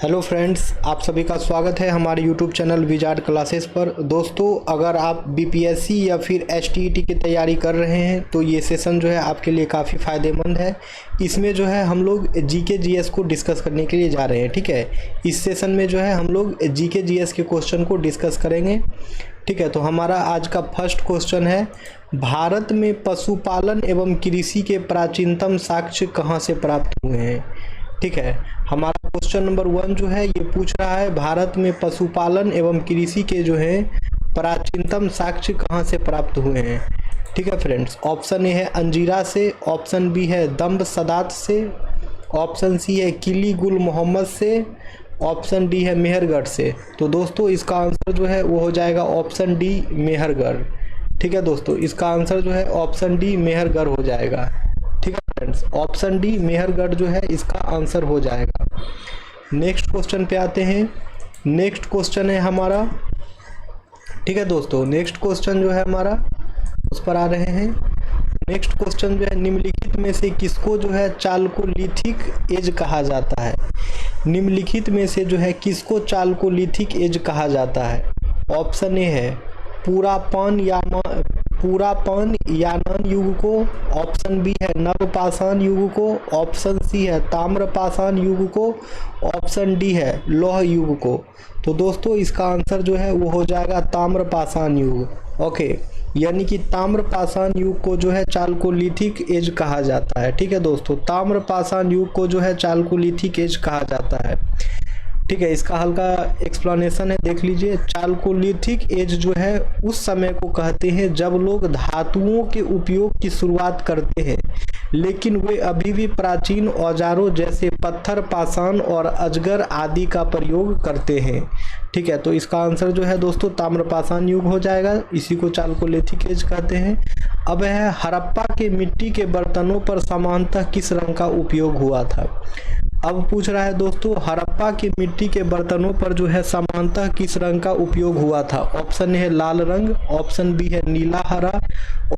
Hello friends, आप सभी का स्वागत है हमारे यूट्यूब चैनल विजार्ड क्लासेस पर। दोस्तों, अगर आप बीपीएससी या फिर एचटीईटी की तैयारी कर रहे हैं तो ये सेशन जो है आपके लिए काफ़ी फ़ायदेमंद है। इसमें जो है हम लोग जीके जीएस को डिस्कस करने के लिए जा रहे हैं। ठीक है, इस सेशन में जो है हम लोग जीके जीएस के क्वेश्चन को डिस्कस करेंगे। ठीक है, तो हमारा आज का फर्स्ट क्वेश्चन है, भारत में पशुपालन एवं कृषि के प्राचीनतम साक्ष्य कहाँ से प्राप्त हुए हैं। ठीक है, हमारा क्वेश्चन नंबर 1 जो है ये पूछ रहा है, भारत में पशुपालन एवं कृषि के जो है प्राचीनतम साक्ष्य कहाँ से प्राप्त हुए हैं। ठीक है फ्रेंड्स, ऑप्शन ए है अंजीरा से, ऑप्शन बी है दम्ब सदात से, ऑप्शन सी है किली गुल मोहम्मद से, ऑप्शन डी है मेहरगढ़ से। तो दोस्तों इसका आंसर जो है वो हो जाएगा ऑप्शन डी मेहरगढ़। ठीक है दोस्तों, इसका आंसर जो है ऑप्शन डी मेहरगढ़ हो जाएगा। ठीक है फ्रेंड्स, ऑप्शन डी मेहरगढ़ जो है इसका आंसर हो जाएगा। नेक्स्ट क्वेश्चन पे आते हैं। नेक्स्ट क्वेश्चन है हमारा, ठीक है दोस्तों, नेक्स्ट क्वेश्चन जो है हमारा उस पर आ रहे हैं। नेक्स्ट क्वेश्चन जो है, निम्नलिखित में से किसको जो है चालकोलिथिक एज कहा जाता है। निम्नलिखित में से जो है किसको चालकोलिथिक एज कहा जाता है। ऑप्शन ए है पूरापान यानन युग को, ऑप्शन बी है नवपाषाण युग को, ऑप्शन सी है ताम्रपाषाण युग को, ऑप्शन डी है लौह युग को। तो दोस्तों इसका आंसर जो है वो हो जाएगा ताम्रपाषाण युग। ओके, यानी कि ताम्रपाषाण युग को जो है चालकोलिथिक एज कहा जाता है। ठीक है दोस्तों, ताम्रपाषाण युग को जो है चालकोलिथिक एज कहा जाता है। ठीक है, इसका हल्का एक्सप्लेनेशन है, देख लीजिए। चालकोलिथिक एज जो है उस समय को कहते हैं जब लोग धातुओं के उपयोग की शुरुआत करते हैं, लेकिन वे अभी भी प्राचीन औजारों जैसे पत्थर, पाषाण और अजगर आदि का प्रयोग करते हैं। ठीक है, तो इसका आंसर जो है दोस्तों ताम्रपाषाण युग हो जाएगा, इसी को चालकोलिथिक एज कहते हैं। अब है, हड़प्पा के मिट्टी के बर्तनों पर सामान्यतः किस रंग का उपयोग हुआ था। अब पूछ रहा है दोस्तों, हड़प्पा की मिट्टी के बर्तनों पर जो है सामान्यतः किस रंग का उपयोग हुआ था। ऑप्शन है लाल रंग, ऑप्शन बी है नीला हरा,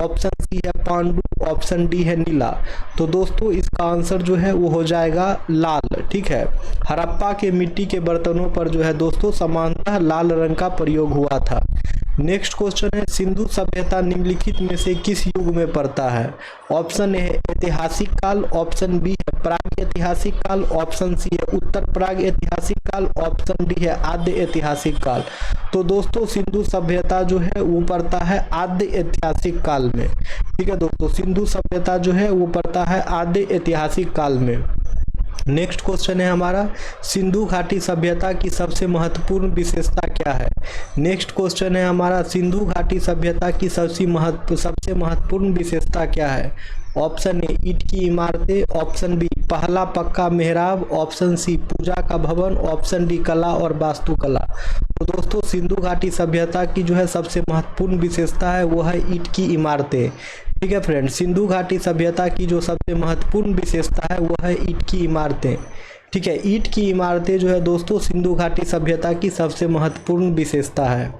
ऑप्शन सी है पांडु, ऑप्शन डी है नीला। तो दोस्तों इसका आंसर जो है वो हो जाएगा लाल। ठीक है, हड़प्पा के मिट्टी के बर्तनों पर जो है दोस्तों सामान्यतः लाल रंग का प्रयोग हुआ था। नेक्स्ट क्वेश्चन है, सिंधु सभ्यता निम्नलिखित में से किस युग में पड़ता है। ऑप्शन ए है ऐतिहासिक काल, ऑप्शन बी है प्राग ऐतिहासिक काल, ऑप्शन सी है उत्तर प्राग ऐतिहासिक काल, ऑप्शन डी है आद्य ऐतिहासिक काल। तो दोस्तों सिंधु सभ्यता जो है वो पड़ता है आद्य ऐतिहासिक काल में। ठीक है दोस्तों, सिंधु सभ्यता जो है वो पड़ता है आद्य ऐतिहासिक काल में। नेक्स्ट क्वेश्चन है हमारा, सिंधु घाटी सभ्यता की सबसे महत्वपूर्ण विशेषता क्या है। नेक्स्ट क्वेश्चन है हमारा, सिंधु घाटी सभ्यता की सबसे महत्वपूर्ण विशेषता क्या है। ऑप्शन ए ईंट की इमारतें, ऑप्शन बी पहला पक्का मेहराब, ऑप्शन सी पूजा का भवन, ऑप्शन डी कला और वास्तुकला। तो दोस्तों सिंधु घाटी सभ्यता की जो है सबसे महत्वपूर्ण विशेषता है वो है ईंट की इमारतें। ठीक है फ्रेंड्स, सिंधु घाटी सभ्यता की जो सबसे महत्वपूर्ण विशेषता है वो है ईंट की इमारतें। ठीक है, ईंट की इमारतें जो है दोस्तों सिंधु घाटी सभ्यता की सबसे महत्वपूर्ण विशेषता है।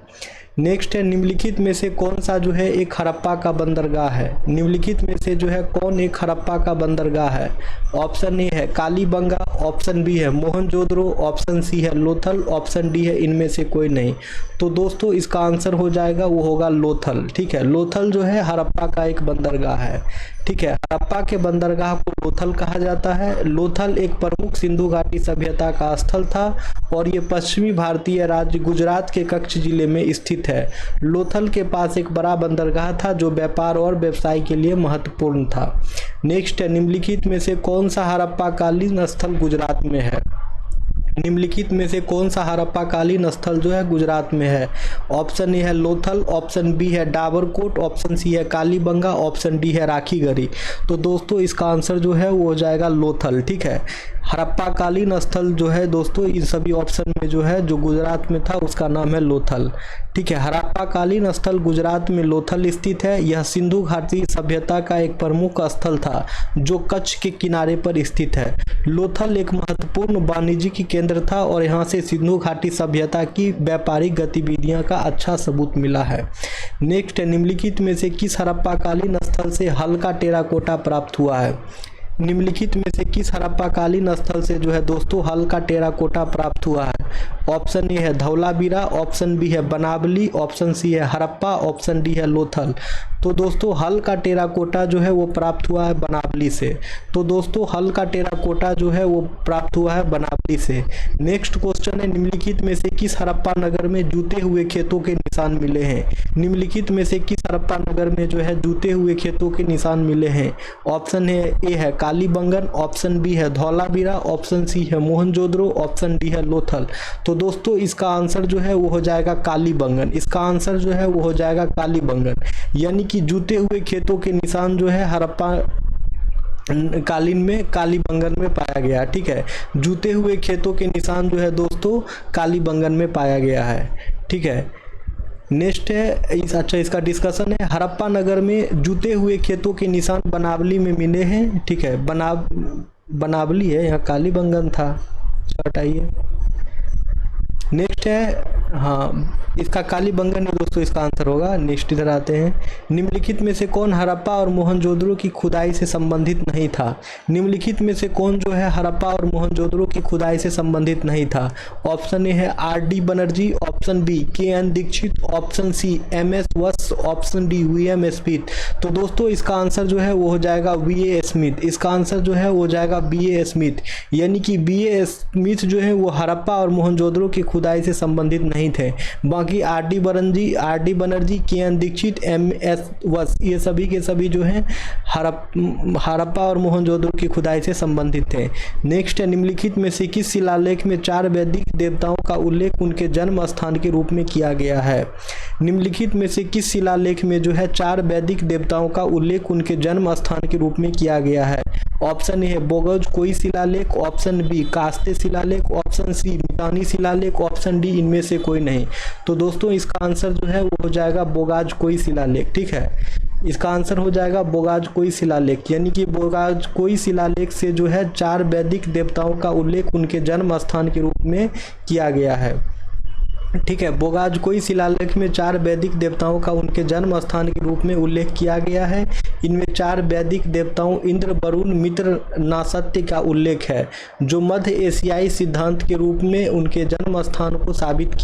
नेक्स्ट है, निम्नलिखित में से कौन सा जो है एक हड़प्पा का बंदरगाह है। निम्नलिखित में से जो है कौन एक हड़प्पा का बंदरगाह है। ऑप्शन ए है कालीबंगा, ऑप्शन बी है मोहनजोदड़ो, ऑप्शन सी है लोथल, ऑप्शन डी है इनमें से कोई नहीं। तो दोस्तों इसका आंसर हो जाएगा वो होगा लोथल। ठीक है, लोथल जो है हड़प्पा का एक बंदरगाह है। ठीक है, हड़प्पा के बंदरगाह को लोथल कहा जाता है। लोथल एक प्रमुख सिंधु घाटी सभ्यता का स्थल था और ये पश्चिमी भारतीय राज्य गुजरात के कच्छ जिले में स्थित है। लोथल के पास एक बड़ा बंदरगाह था जो व्यापार और व्यवसाय के लिए महत्वपूर्ण था। नेक्स्ट है, निम्नलिखित में से कौन सा हड़प्पा कालीन स्थल गुजरात में है। निम्नलिखित में से कौन सा हड़प्पा कालीन स्थल जो है गुजरात में है। ऑप्शन ए है लोथल, ऑप्शन बी है डाबरकोट, ऑप्शन सी है कालीबंगा, ऑप्शन डी है राखीगढ़ी। तो दोस्तों इसका आंसर जो है वो हो जाएगा लोथल। ठीक है, हड़प्पा कालीन स्थल जो है दोस्तों इन सभी ऑप्शन में जो है जो गुजरात में था उसका नाम है लोथल। ठीक है, हड़प्पा कालीन स्थल गुजरात में लोथल स्थित है। यह सिंधु घाटी सभ्यता का एक प्रमुख स्थल था जो कच्छ के किनारे पर स्थित है। लोथल एक महत्वपूर्ण वाणिज्यिक केंद्र था और यहाँ से सिंधु घाटी सभ्यता की व्यापारिक गतिविधियां का अच्छा सबूत मिला है। नेक्स्ट है, निम्नलिखित में से किस हड़प्पा कालीन स्थल से हल्का टेराकोटा प्राप्त हुआ है। निम्नलिखित में से किस हड़प्पाकालीन स्थल से जो है दोस्तों हल का टेराकोटा प्राप्त हुआ है? ऑप्शन ए है धौलावीरा, ऑप्शन बी है बनावली, ऑप्शन सी है हड़प्पा, ऑप्शन डी है लोथल। तो दोस्तों हल का टेराकोटा जो है वो प्राप्त हुआ है बनावली से। तो दोस्तों हल का टेराकोटा जो है वो प्राप्त हुआ है बनावली से। नेक्स्ट क्वेश्चन है निम्नलिखित में से किस हड़प्पा नगर में जूते हुए खेतों के निशान मिले हैं? निम्नलिखित में से किस हड़प्पा नगर में जो है जूते हुए खेतों के निशान मिले हैं? ऑप्शन ए है कालीबंगन, ऑप्शन बी है धौलावीरा, ऑप्शन सी है मोहनजोदड़ो, ऑप्शन डी है लोथल। तो दोस्तों इसका आंसर जो है वो हो जाएगा कालीबंगन। इसका आंसर जो है वो हो जाएगा कालीबंगन, यानी कि जूते हुए खेतों के निशान जो है हड़प्पा कालीन में कालीबंगन में पाया गया। ठीक है, जूते हुए खेतों के निशान जो है दोस्तों कालीबंगन में पाया गया है। ठीक है, नेक्स्ट है इसका डिस्कशन है हड़प्पा नगर में जूते हुए खेतों के निशान बनावली में मिले हैं। ठीक है, बनावली है, यहाँ कालीबंगन था, हटाइए। नेक्स्ट है इसका कालीबंगन है दोस्तों, इसका आंसर होगा। नेक्स्ट इधर आते हैं, निम्नलिखित में से कौन हड़प्पा और मोहनजोदड़ो की खुदाई से संबंधित नहीं था? निम्नलिखित में से कौन जो है हड़प्पा और मोहनजोदड़ो की खुदाई से संबंधित नहीं था? ऑप्शन ए है R D. Banerjee, option B K N. Dikshit, option C M S. Vats, option D V M. Smith. तो दोस्तों इसका आंसर जो है वो हो जाएगा वी.ए. स्मिथ। इसका आंसर जो है वो हो जाएगा बी.ए. स्मिथ, यानी कि बी.ए. स्मिथ जो है वो हड़प्पा और मोहनजोदड़ो की खुदाई से संबंधित नहीं थे। बाकी R D. Banerjee, K N. Dikshit, M S. Vats, ये सभी के सभी जो हैं हड़प्पा और मोहनजोदड़ो की खुदाई से संबंधित थे। नेक्स्ट है निम्नलिखित में से किस शिलालेख में 4 वैदिक देवताओं का उल्लेख उनके जन्म स्थान के रूप में किया गया है? निम्नलिखित में से किस शिलालेख में जो है 4 वैदिक देवताओं का उल्लेख उनके जन्म स्थान के रूप में किया गया है? ऑप्शन ए है बोगज कोई शिलालेख, ऑप्शन बी कास्ते शिलालेख, ऑप्शन सी मितानी शिलालेख, ऑप्शन डी इनमें से कोई नहीं। तो दोस्तों इसका आंसर जो है वो हो जाएगा बोगाज कोई शिलालेख। ठीक है, इसका आंसर हो जाएगा बोगाज कोई शिलालेख, यानी कि बोगाज कोई शिलालेख से जो है 4 वैदिक देवताओं का उल्लेख उनके जन्म स्थान के रूप में किया गया है। ठीक है, बोगाज कोई शिलालेख में 4 वैदिक देवताओं का उनके जन्म स्थान के रूप में उल्लेख किया गया है। इनमें 4 वैदिक देवताओं इंद्र, वरुण, मित्र, नासत्य का उल्लेख है, जो मध्य एशियाई सिद्धांत के रूप में उनके जन्म स्थान को साबित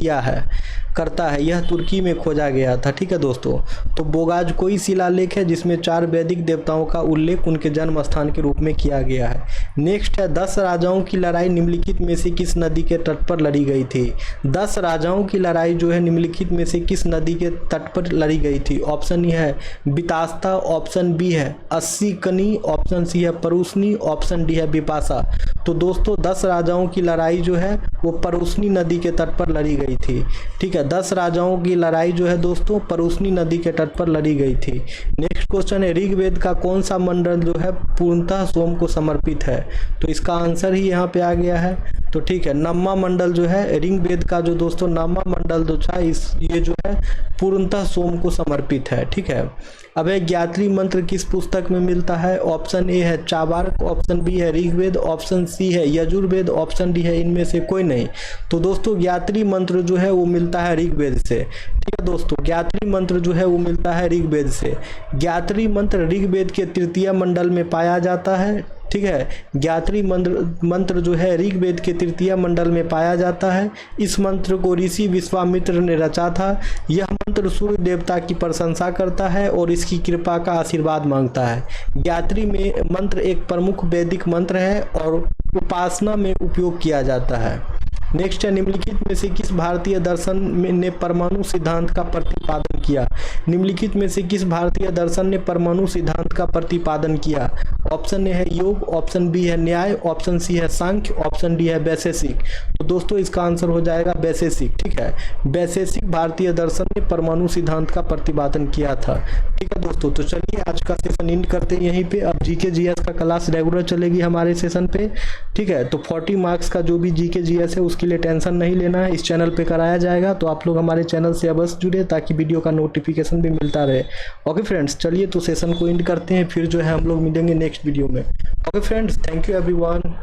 करता है। यह तुर्की में खोजा गया था। ठीक है दोस्तों, तो बोगाज कोई शिलालेख है जिसमें 4 वैदिक देवताओं का उल्लेख उनके जन्म स्थान के रूप में किया गया है। नेक्स्ट है 10 राजाओं की लड़ाई निम्नलिखित में से किस नदी के तट पर लड़ी गई थी? 10 राजाओं की लड़ाई जो है निम्नलिखित में से किस नदी के तट पर लड़ी गई थी? ऑप्शन ए है बितास्ता, ऑप्शन बी है अस्सी कनी, ऑप्शन सी है परूसनी, ऑप्शन डी है बिपाशा। तो दोस्तों 10 राजाओं की लड़ाई जो है वो परूसनी नदी के तट पर लड़ी गई थी। ठीक है, 10 राजाओं की लड़ाई जो है दोस्तों परूसनी नदी के तट पर लड़ी गई थी। नेक्स्ट क्वेश्चन है ऋग्वेद का कौन सा मंडल जो है पूर्णतः सोम को समर्पित है? तो इसका आंसर ही यहाँ पे आ गया है। तो ठीक है, नवमा मंडल जो है ऋग्वेद का जो दोस्तों नवमा मंडल जो था ये जो है पूर्णतः सोम को समर्पित है। ठीक है, अब है ज्ञात्री मंत्र किस पुस्तक में मिलता है? ऑप्शन ए है चावार्क, ऑप्शन बी है ऋग्वेद, ऑप्शन सी है यजुर्वेद, ऑप्शन डी है इनमें से कोई नहीं। तो दोस्तों ज्ञात्री मंत्र जो है वो मिलता है ऋग्वेद से। ठीक है दोस्तों, ज्ञात्री मंत्र जो है वो मिलता है ऋग्वेद से। ज्ञात्री मंत्र ऋग्वेद के 3य मंडल में पाया जाता है। ठीक है, ज्ञात्री मंत्र जो है ऋग्वेद के 3य मंडल में पाया जाता है। इस मंत्र को ऋषि विश्वामित्र ने रचा था। यह मंत्र सूर्य देवता की प्रशंसा करता है और इसकी कृपा का आशीर्वाद मांगता है। ज्ञात्री में मंत्र एक प्रमुख वैदिक मंत्र है और उपासना में उपयोग किया जाता है। नेक्स्ट है निम्नलिखित में से किस भारतीय दर्शन ने परमाणु सिद्धांत का प्रतिपादन किया? निम्नलिखित में से किस भारतीय दर्शन ने परमाणु सिद्धांत का प्रतिपादन किया? ऑप्शन ए है योग, ऑप्शन बी है न्याय, ऑप्शन सी है सांख्य, ऑप्शन डी है वैशेषिक। तो दोस्तों इसका आंसर हो जाएगा वैशेषिक। ठीक है, वैशेषिक भारतीय दर्शन ने परमाणु सिद्धांत का प्रतिपादन किया था। ठीक है दोस्तों, तो चलिए आज का सेशन एंड करते हैं यहीं पे। अब जीके जीएस का क्लास रेगुलर चलेगी हमारे सेशन पे। ठीक है, तो 40 मार्क्स का जो भी जीके जीएस है उसके लिए टेंशन नहीं लेना है, इस चैनल पे कराया जाएगा। तो आप लोग हमारे चैनल से अवश्य जुड़े ताकि वीडियो का नोटिफिकेशन भी मिलता रहे। ओके फ्रेंड्स, चलिए तो सेशन को एंड करते हैं, फिर जो है हम लोग मिलेंगे नेक्स्ट वीडियो में। Okay friends, thank you everyone.